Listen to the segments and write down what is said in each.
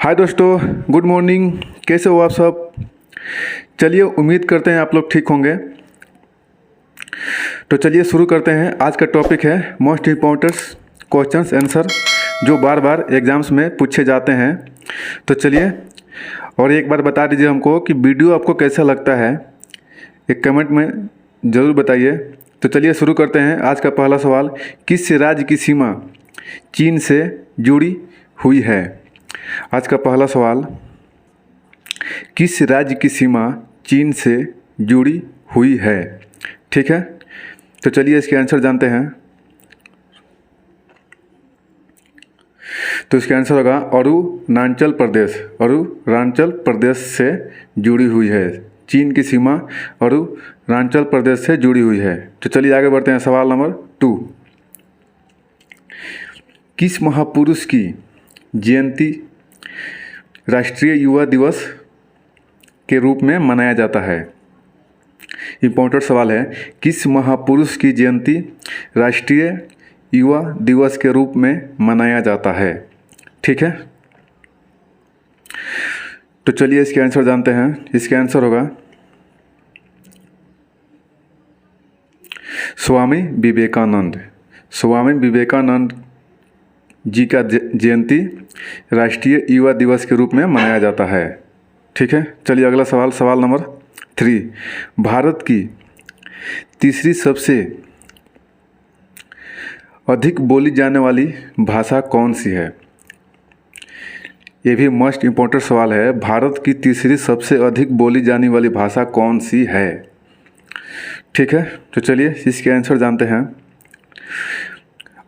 हाय दोस्तों, good morning. कैसे हो आप सब? चलिए, उम्मीद करते हैं आप लोग ठीक होंगे। तो चलिए शुरू करते हैं। आज का टॉपिक है मोस्ट इम्पोर्टेंट क्वेश्चंस आंसर जो बार बार एग्ज़ाम्स में पूछे जाते हैं। तो चलिए, और एक बार बता दीजिए हमको कि वीडियो आपको कैसा लगता है, एक कमेंट में ज़रूर बताइए। तो चलिए शुरू करते हैं। आज का पहला सवाल, किस राज्य की सीमा चीन से जुड़ी हुई है? आज का पहला सवाल, किस राज्य की सीमा चीन से जुड़ी हुई है? ठीक है, तो चलिए इसके आंसर जानते हैं। तो इसका आंसर होगा अरुणाचल प्रदेश। अरुणाचल प्रदेश से जुड़ी हुई है। चीन की सीमा अरुणाचल प्रदेश से जुड़ी हुई है। तो चलिए आगे बढ़ते हैं। सवाल नंबर 2, किस महापुरुष की जयंती राष्ट्रीय युवा दिवस के रूप में मनाया जाता है? इम्पोर्टेंट सवाल है। किस महापुरुष की जयंती राष्ट्रीय युवा दिवस के रूप में मनाया जाता है? ठीक है, तो चलिए इसके आंसर जानते हैं। इसका आंसर होगा स्वामी विवेकानंद। स्वामी विवेकानंद जी का जयंती राष्ट्रीय युवा दिवस के रूप में मनाया जाता है। ठीक है, चलिए अगला सवाल, सवाल नंबर 3, भारत की तीसरी सबसे अधिक बोली जाने वाली भाषा कौन सी है? ये भी मोस्ट इम्पोर्टेंट सवाल है। भारत की तीसरी सबसे अधिक बोली जाने वाली भाषा कौन सी है? ठीक है, तो चलिए इसके आंसर जानते हैं।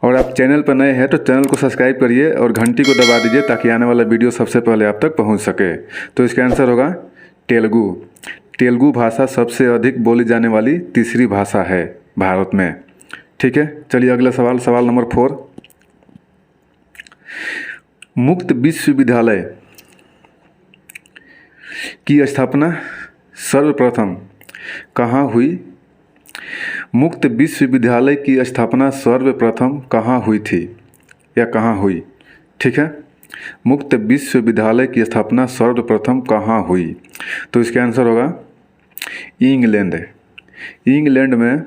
और आप चैनल पर नए हैं तो चैनल को सब्सक्राइब करिए और घंटी को दबा दीजिए ताकि आने वाला वीडियो सबसे पहले आप तक पहुंच सके। तो इसका आंसर होगा तेलुगु। तेलुगु भाषा सबसे अधिक बोली जाने वाली तीसरी भाषा है भारत में। ठीक है, चलिए अगला सवाल, सवाल नंबर 4, मुक्त विश्वविद्यालय की स्थापना सर्वप्रथम कहाँ हुई? मुक्त विश्वविद्यालय की स्थापना सर्वप्रथम कहाँ हुई थी या कहाँ हुई? ठीक है, मुक्त विश्वविद्यालय की स्थापना सर्वप्रथम कहाँ हुई? तो इसका आंसर होगा इंग्लैंड। इंग्लैंड में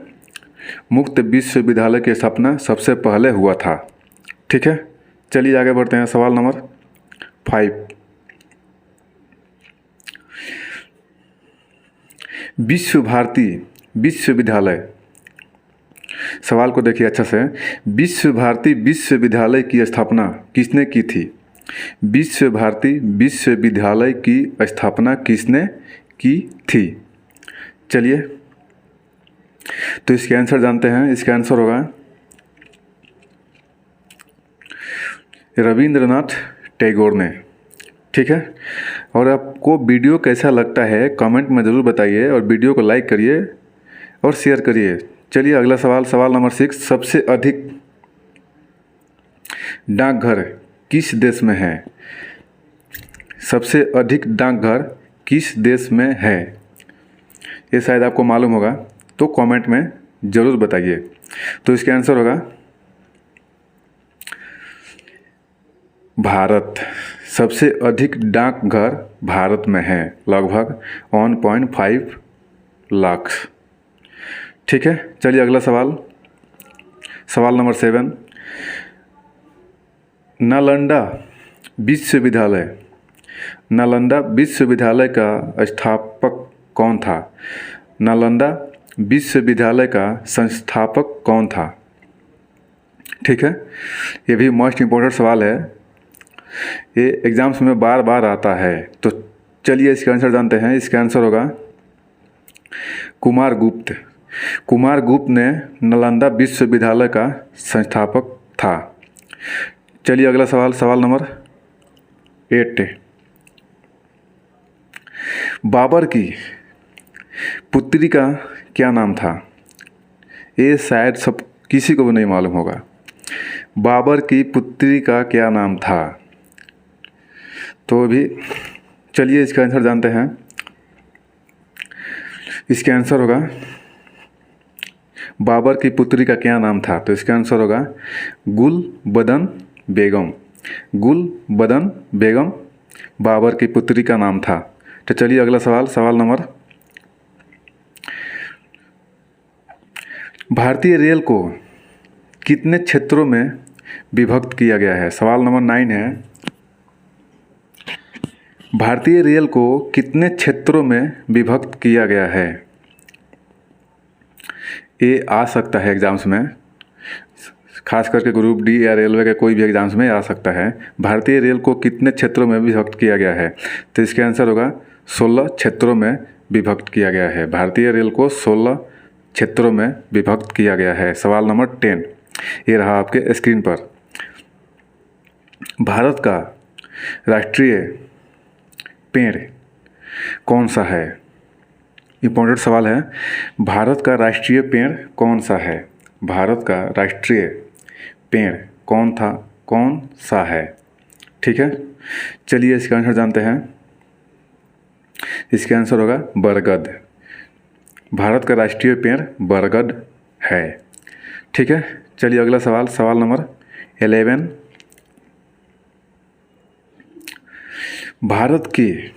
मुक्त विश्वविद्यालय की स्थापना सबसे पहले हुआ था। ठीक है, चलिए आगे बढ़ते हैं। सवाल नंबर 5, विश्व भारती विश्वविद्यालय, सवाल को देखिए अच्छा से। विश्व भारती विश्वविद्यालय की स्थापना किसने की थी? विश्व भारती विश्वविद्यालय की स्थापना किसने की थी? चलिए, तो इसके आंसर जानते हैं। इसका आंसर होगा रविंद्रनाथ टैगोर ने। ठीक है, और आपको वीडियो कैसा लगता है कमेंट में ज़रूर बताइए और वीडियो को लाइक करिए और शेयर करिए। चलिए अगला सवाल, सवाल नंबर 6, सबसे अधिक डाकघर किस देश में है? सबसे अधिक डाकघर किस देश में है? ये शायद आपको मालूम होगा, तो कमेंट में ज़रूर बताइए। तो इसका आंसर होगा भारत। सबसे अधिक डाकघर भारत में है, लगभग 1.5 लाख। ठीक है, चलिए अगला सवाल, सवाल नंबर 7, नालंदा विश्वविद्यालय, नालंदा विश्वविद्यालय का स्थापक कौन था? नालंदा विश्वविद्यालय का संस्थापक कौन था? ठीक है, ये भी मोस्ट इम्पोर्टेंट सवाल है, ये एग्जाम्स में बार बार आता है। तो चलिए इसका आंसर जानते हैं। इसका आंसर होगा कुमारगुप्त। कुमारगुप्त ने नालंदा विश्वविद्यालय का संस्थापक था। चलिए अगला सवाल, सवाल नंबर 8, बाबर की पुत्री का क्या नाम था? ये शायद सब किसी को भी नहीं मालूम होगा। बाबर की पुत्री का क्या नाम था? तो भी चलिए इसका आंसर जानते हैं। इसका आंसर होगा बाबर की पुत्री का क्या नाम था? तो इसका आंसर होगा गुलबदन बेगम। गुलबदन बेगम बाबर की पुत्री का नाम था? तो चलिए अगला सवाल, सवाल नंबर, भारतीय रेल को कितने क्षेत्रों में विभक्त किया गया है? सवाल नंबर 9 है, भारतीय रेल को कितने क्षेत्रों में विभक्त किया गया है? ये आ सकता है एग्जाम्स में, खास करके ग्रुप डी या रेलवे के कोई भी एग्जाम्स में आ सकता है। भारतीय रेल को कितने क्षेत्रों में विभक्त किया गया है? तो इसका आंसर होगा 16 क्षेत्रों में विभक्त किया गया है। भारतीय रेल को 16 क्षेत्रों में विभक्त किया गया है। सवाल नंबर 10 ये रहा आपके स्क्रीन पर। भारत का राष्ट्रीय पेड़ कौन सा है? इम्पोर्टेंट सवाल है। भारत का राष्ट्रीय पेड़ कौन सा है? भारत का राष्ट्रीय पेड़ कौन सा है? ठीक है, चलिए इसका आंसर जानते हैं। इसका आंसर होगा बरगद। भारत का राष्ट्रीय पेड़ बरगद है। ठीक है, चलिए अगला सवाल, सवाल नंबर 11, भारत की,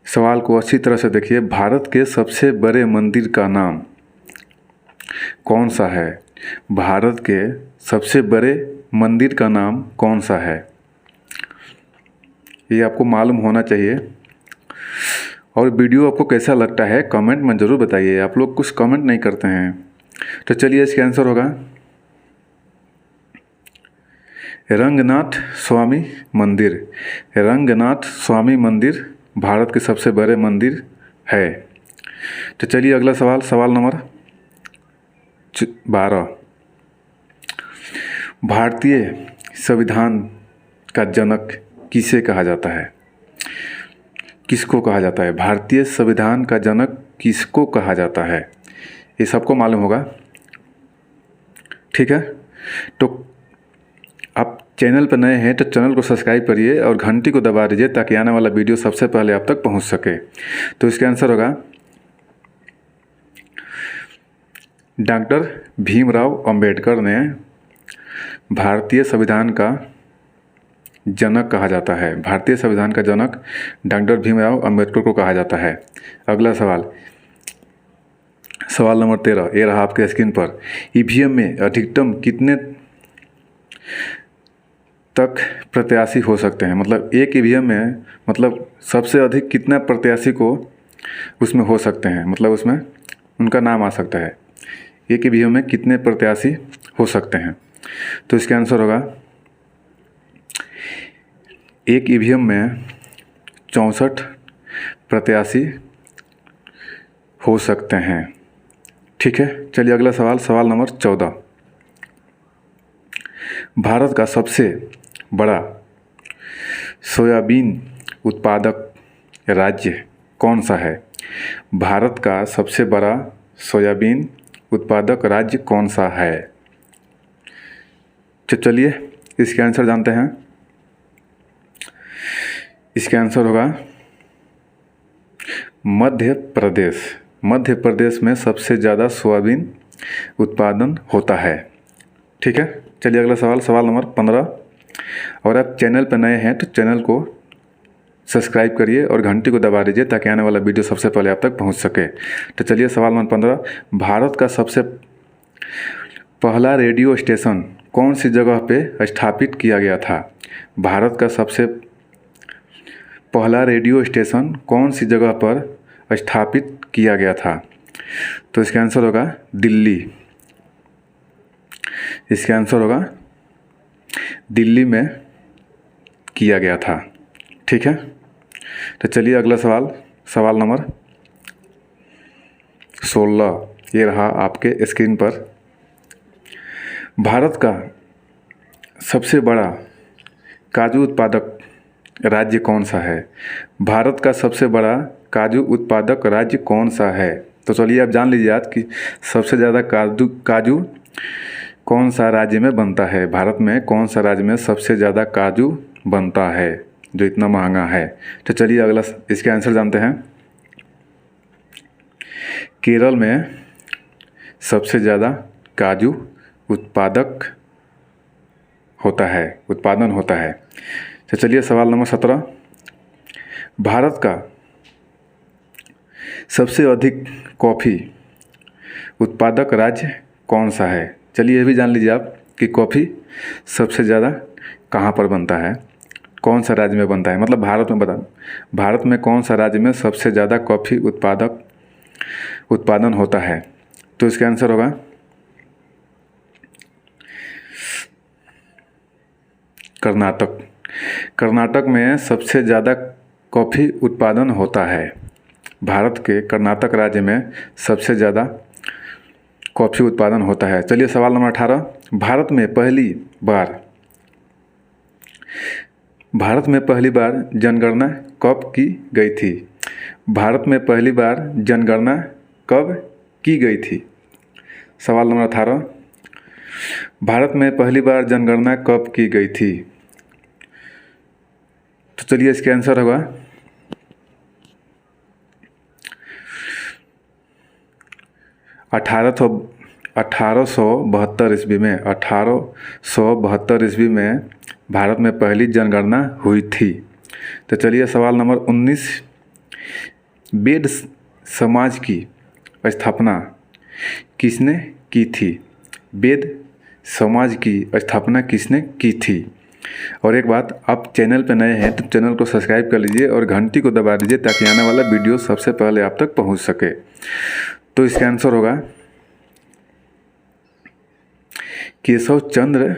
सवाल को अच्छी तरह से देखिए, भारत के सबसे बड़े मंदिर का नाम कौन सा है? भारत के सबसे बड़े मंदिर का नाम कौन सा है? ये आपको मालूम होना चाहिए। और वीडियो आपको कैसा लगता है कमेंट में ज़रूर बताइए। आप लोग कुछ कमेंट नहीं करते हैं। तो चलिए इसका आंसर होगा रंगनाथ स्वामी मंदिर। रंगनाथ स्वामी मंदिर भारत के सबसे बड़े मंदिर है। तो चलिए अगला सवाल, सवाल नंबर 12, भारतीय संविधान का जनक किसे कहा जाता है? किसको कहा जाता है? भारतीय संविधान का जनक किसको कहा जाता है? ये सबको मालूम होगा। ठीक है, तो आप चैनल पर नए हैं तो चैनल को सब्सक्राइब करिए और घंटी को दबा दीजिए ताकि आने वाला वीडियो सबसे पहले आप तक पहुंच सके। तो इसका आंसर होगा डॉक्टर भीमराव अंबेडकर ने भारतीय संविधान का जनक कहा जाता है। भारतीय संविधान का जनक डॉक्टर भीमराव अंबेडकर को कहा जाता है। अगला सवाल, सवाल नंबर 13 ये रहा आपके स्क्रीन पर। ईवीएम में अधिकतम कितने तक प्रत्याशी हो सकते हैं? मतलब एक ईवीएम में मतलब सबसे अधिक कितना प्रत्याशी को उसमें हो सकते हैं, मतलब उसमें उनका नाम आ सकता है। एक ईवीएम में कितने प्रत्याशी हो सकते हैं? तो इसका आंसर होगा एक ईवीएम में 64 प्रत्याशी हो सकते हैं। ठीक है, चलिए अगला सवाल, सवाल नंबर 14, भारत का सबसे बड़ा सोयाबीन उत्पादक राज्य कौन सा है? भारत का सबसे बड़ा सोयाबीन उत्पादक राज्य कौन सा है? तो चलिए इसके आंसर जानते हैं। इसका आंसर होगा मध्य प्रदेश। मध्य प्रदेश में सबसे ज़्यादा सोयाबीन उत्पादन होता है। ठीक है, चलिए अगला सवाल, सवाल नंबर 15, और आप चैनल पर नए हैं तो चैनल को सब्सक्राइब करिए और घंटी को दबा दीजिए ताकि आने वाला वीडियो सबसे पहले आप तक पहुंच सके। तो चलिए सवाल नंबर 15, भारत का सबसे पहला रेडियो स्टेशन कौन सी जगह पे स्थापित किया गया था? भारत का सबसे पहला रेडियो स्टेशन कौन सी जगह पर स्थापित किया गया था? तो इसका आंसर होगा दिल्ली। इसका आंसर होगा दिल्ली में किया गया था। ठीक है, तो चलिए अगला सवाल, सवाल नंबर 16 ये रहा आपके स्क्रीन पर। भारत का सबसे बड़ा काजू उत्पादक राज्य कौन सा है? भारत का सबसे बड़ा काजू उत्पादक राज्य कौन सा है? तो चलिए आप जान लीजिए आज कि सबसे ज़्यादा काजू कौन सा राज्य में बनता है। भारत में कौन सा राज्य में सबसे ज़्यादा काजू बनता है जो इतना महंगा है? तो चलिए अगला इसके आंसर जानते हैं। केरल में सबसे ज़्यादा काजू उत्पादन होता है। तो चलिए सवाल नंबर 17, भारत का सबसे अधिक कॉफ़ी उत्पादक राज्य कौन सा है। चलिए ये भी जान लीजिए आप कि कॉफ़ी सबसे ज़्यादा कहाँ पर बनता है, कौन सा राज्य में बनता है, मतलब भारत में भारत में कौन सा राज्य में सबसे ज़्यादा कॉफ़ी उत्पादन होता है। तो इसका आंसर होगा कर्नाटक। कर्नाटक में सबसे ज़्यादा कॉफ़ी उत्पादन होता है। भारत के कर्नाटक राज्य में सबसे ज़्यादा कॉफ़ी उत्पादन होता है। चलिए सवाल नंबर 18, भारत में पहली बार जनगणना कब की गई थी। भारत में पहली बार जनगणना कब की गई थी। सवाल नंबर 18, भारत में पहली बार जनगणना कब की गई थी। तो चलिए इसका आंसर होगा 1872 ईस्वी में। 1872 ईस्वी में भारत में पहली जनगणना हुई थी। तो चलिए सवाल नंबर 19, बेद समाज की स्थापना किसने की थी। बेद समाज की स्थापना किसने की थी। और एक बात, आप चैनल पर नए हैं तो चैनल को सब्सक्राइब कर लीजिए और घंटी को दबा दीजिए ताकि आने वाला वीडियो सबसे पहले आप तक पहुंच सके। तो इसका आंसर होगा केशव चंद्र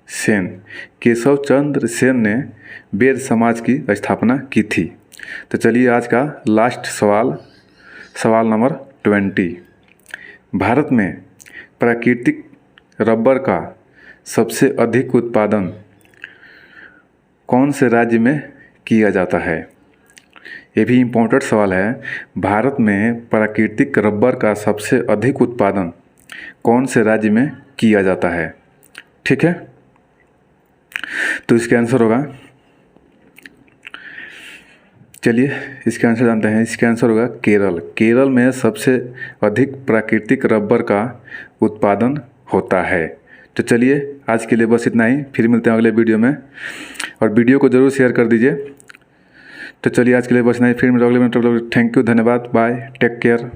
सेन। केशव चंद्र सेन ने बेद समाज की स्थापना की थी। तो चलिए आज का लास्ट सवाल नंबर 20, भारत में प्राकृतिक रबर का सबसे अधिक उत्पादन कौन से राज्य में किया जाता है। ये भी इम्पोर्टेंट सवाल है। भारत में प्राकृतिक रबर का सबसे अधिक उत्पादन कौन से राज्य में किया जाता है। ठीक है, तो इसका आंसर होगा, चलिए इसका आंसर जानते हैं। इसका आंसर होगा केरल। केरल में सबसे अधिक प्राकृतिक रबर का उत्पादन होता है। तो चलिए आज के लिए बस इतना ही, फिर मिलते हैं अगले वीडियो में और वीडियो को ज़रूर शेयर कर दीजिए। तो चलिए आज के लिए बस इतना ही, फिर मिलते हैं अगले वीडियो में। थैंक यू, धन्यवाद, बाय, टेक केयर।